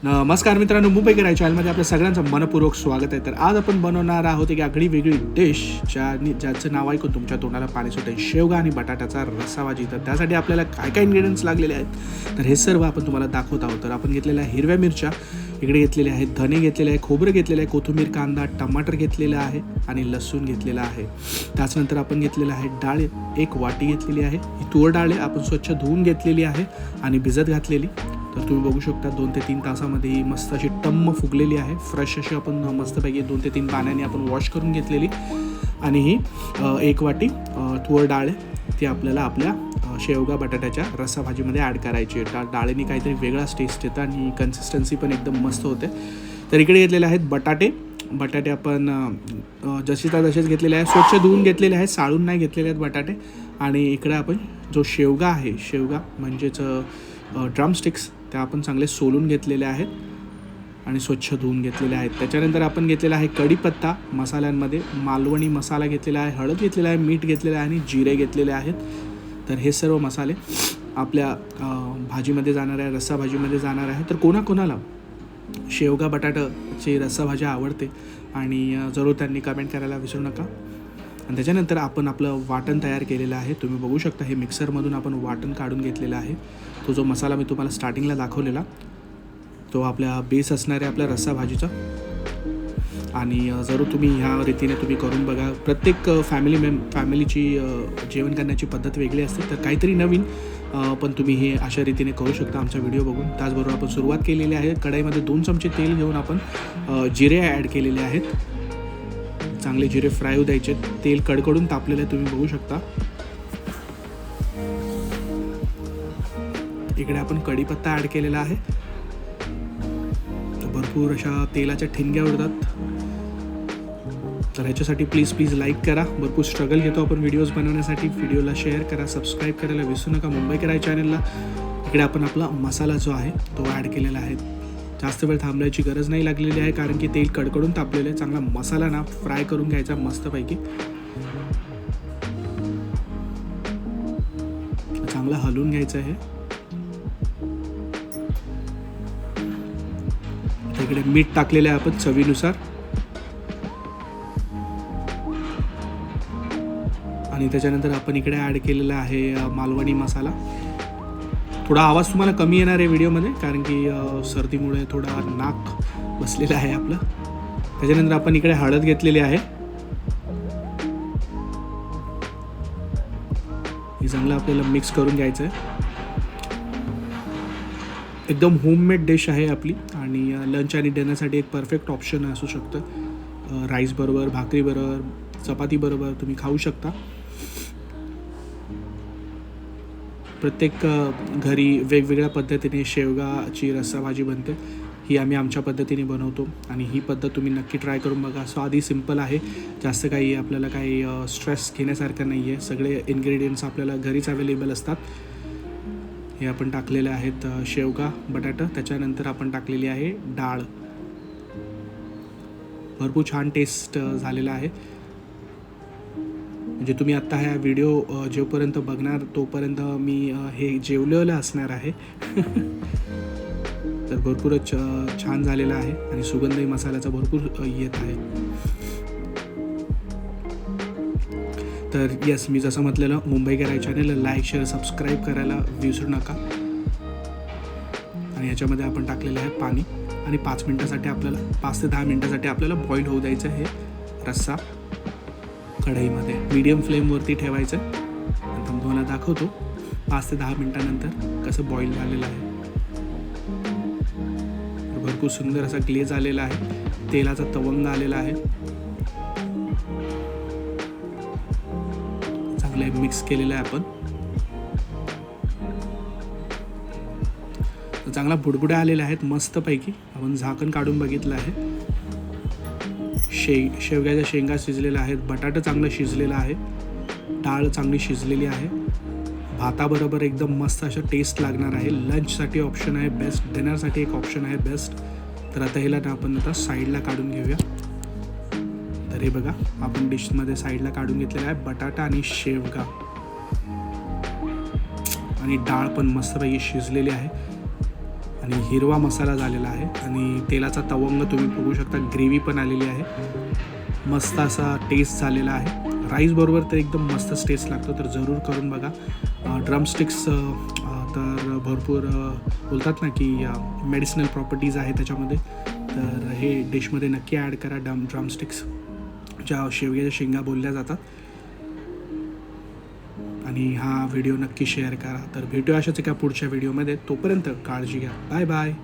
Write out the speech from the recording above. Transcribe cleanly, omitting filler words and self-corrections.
नमस्कार मित्रांनो, मुंबईकर या चॅनलमध्ये आपल्या सगळ्यांचं मनपूर्वक स्वागत आहे. तर आज आपण बनवणार आहोत एक आगळी वेगळी डिश ज्याचं नाव ऐकून तुमच्या तोंडाला पाणी सुटेल, शेवगा आणि बटाट्याचा रस्सा भाजी. तर त्यासाठी आपल्याला काय काय इन्ग्रेडियंट्स लागलेले आहेत तर हे सर्व आपण तुम्हाला दाखवत आहोत. तर आपण घेतलेल्या हिरव्या मिरच्या इकडे घेतलेल्या आहेत, धने घेतलेले आहे, खोबरं घेतलेलं आहे, कोथिंबीर, कांदा, टमाटर घेतलेला आहे आणि लसूण घेतलेला आहे. त्याच्यानंतर आपण घेतलेलं आहे डाळ, एक वाटी घेतलेली आहे. ही तूर डाळ आपण स्वच्छ धुवून घेतलेली आहे आणि भिजत घातलेली. तर तुम्ही बघू शकता 2 ते 3 तासामध्ये ही मस्त अशी टम्म फुगलेली आहे. फ्रेश अशी आपण मस्तपैकी 2 ते 3 पाण्याने आपण वॉश करून घेतलेली. आणि ही 1 वाटी तूर डाळ ती आपल्याला आपल्या शेवगा बटाट्याच्या रस्सा भाजीमध्ये ॲड करायची आहे. डाळीने काहीतरी वेगळाच टेस्ट येतं आणि कन्सिस्टन्सी पण एकदम मस्त होते. तर इकडे घेतलेले आहेत बटाटे आपण जशीचा तसेच घेतलेले आहे, स्वच्छ धुवून घेतलेले आहेत, साळून नाही घेतलेले आहेत बटाटे. आणि इकडे आपण जो शेवगा आहे, शेवगा म्हणजेच ड्रमस्टिक्स, त्या आपण चांगले सोलून घेतलेले आहेत आणि स्वच्छ धुवून घेतलेले आहेत. त्याच्यानंतर आपण घेतलेला आहे कढीपत्ता. मसाल्यांमध्ये मालवणी मसाला घेतलेला आहे, हळद घेतलेला आहे, मीठ घेतलेलं आहे आणि जिरे घेतलेले आहेत. तर हे सर्व मसाले आपल्या भाजीमध्ये जाणार आहे, रस्सा भाजीमध्ये जाणार आहे. तर कोणाकोणाला शेवगा बटाट्याची रस्सा भाजी आवडते आणि जरूर त्यांनी कमेंट करायला विसरू नका. आणि त्याच्यानंतर आपण आपलं वाटण तयार केलेलं आहे. तुम्ही बघू शकता हे मिक्सरमधून आपण वाटण काढून घेतलेला आहे. तो जो मसाला मी तुम्हाला स्टार्टिंगला दाखवलेला तो आपल्या बेस असणार आहे आपल्या रस्सा भाजीचा. आणि जरूर तुम्ही ह्या रीतीने तुम्ही करून बघा. प्रत्येक फॅमिलीची जेवण करण्याची पद्धत वेगळी असते. तर काहीतरी नवीन पण तुम्ही हे अशा रीतीने करू शकता आमचा व्हिडिओ बघून. त्याचबरोबर आपण सुरुवात केलेली आहे. कढईमध्ये 2 चमचे तेल घेऊन आपण जिरे ॲड केलेले आहेत. चांगले जिरे फ्राय होऊ द्यायचे. तेल कडकडून तापलेलं आहे, तुम्ही बघू शकता. इकडे आपण कढीपत्ता ॲड केलेला आहे. भरपूर अशा तेलाच्या ठिणग्या उडतात. तर ह्याच्यासाठी प्लीज लाईक करा. भरपूर स्ट्रगल घेतो आपण व्हिडिओज बनवण्यासाठी. व्हिडिओला शेअर करा, सबस्क्राईब करायला विसरू नका मुंबईकर या चॅनलला. इकडे आपण आपला मसाला जो आहे तो ॲड केलेला आहे. जास्त वेळ थांबण्याची गरज नाही लागलेली आहे कारण की तेल कडकडून तापलेलं आहे. चांगला मसाला ना फ्राय करून घ्यायचा मस्तपैकी. चांगला हलवून घ्यायचं आहे. इकडे मीठ टाकलेलं आहे आपण चवीनुसार. आणि त्याच्यानंतर आपण इकडे ॲड केलेला आहे मालवणी मसाला. थोडा आवाज तुम्हाला कमी येणार आहे व्हिडिओमध्ये कारण की सर्दीमुळे थोडा नाक बसलेला आहे आपलं. त्याच्यानंतर आपण इकडे हळद घेतलेली आहे. हे चांगलं आपल्याला मिक्स करून घ्यायचं आहे. एकदम होममेड डिश आहे आपली आणि लंच आणि डिनरसाठी एक परफेक्ट ऑप्शन असू शकतं. राईस बरोबर, भाकरी बरोबर, चपाती बरोबर तुम्ही खाऊ शकता. प्रत्येक घरी वेगवेगळ्या पद्धतीने शेवगाची रस्सा भाजी बनते. ही आम्ही आमच्या पद्धतीने बनवतो आणि ही पद्धत तुम्ही नक्की ट्राय करून बघा. स्वादी सिंपल आहे, जास्त काही आपल्याला काही स्ट्रेस घेण्यासारखं नाही आहे. सगळे इन्ग्रेडियंट्स आपल्याला घरीच अवेलेबल असतात. हे आपण टाकलेले आहेत शेवगा बटाटा. त्याच्यानंतर आपण टाकलेली आहे डाळ. भरपूर छान टेस्ट झालेला आहे. म्हणजे तुम्ही आत्ता ह्या व्हिडिओ जोपर्यंत बघणार तोपर्यंत मी हे जेवलेलं असणार आहे. तर भरपूरच छान झालेला आहे आणि सुगंधही मसाल्याचा भरपूर येत आहे. तर येस, मी जसं म्हटलेलं मुंबईकर या चॅनलला लाईक, शेअर, सबस्क्राईब करायला विसरू नका. आणि ह्याच्यामध्ये आपण टाकलेलं आहे पाणी आणि 5 मिनटासाठी आपल्याला 5 ते 10 मिनटासाठी आपल्याला बॉईल होऊ द्यायचं आहे रस्सा कढईमध्ये. मीडियम फ्लेमवरती ठेवायचं. नंतर तुम्हाला दाखवतो 5 ते 10 मिनटानंतर कसं बॉईल झालेलं आहे. भरपूर सुंदर असा ग्लेज आलेला आहे. तेलाचा तवंग आलेला आहे. चांगले मिक्स केलेलं आहे आपण. चांगला बुडबुड्या आलेल्या आहेत मस्तपैकी. आपण झाकण काढून बघितलं आहे. शेवग्याच्या शेंगा शिजलेल्या आहेत. बटाटा चांगलं शिजलेलं आहे. डाळ चांगली शिजलेली आहे. भाताबरोबर एकदम मस्त अशा टेस्ट लागणार आहे. लंचसाठी ऑप्शन आहे बेस्ट, डिनरसाठी एक ऑप्शन आहे बेस्ट. तर आता ह्याला आपण आता साईडला काढून घेऊया. तर हे बघा आपण डिशमध्ये साईडला काढून घेतलेला आहे बटाटा आणि शेवगा. आणि डाळ पण मस्तपैकी शिजलेली आहे. आणि हिरवा मसाला झालेला आहे आणि तेलाचा तवंग तुम्ही बघू शकता, ग्रेव्ही पण आलेली आहे, मस्त असा टेस्ट झालेला आहे. राईसबरोबर तर एकदम मस्तच टेस्ट लागतो, तर जरूर करून बघा. ड्रमस्टिक्स तर भरपूर बोलतात ना की मेडिसिनल प्रॉपर्टीज आहे त्याच्यामध्ये, तर हे डिशमध्ये नक्की ॲड करा. ड्रमस्टिक्स ज्या शेवग्याच्या शेंगा बोलल्या जातात. आणि हा व्हिडिओ नक्की शेअर करा. तर भेटूया अशाच एका पुढच्या व्हिडिओमध्ये. तोपर्यंत काळजी घ्या. Bye bye.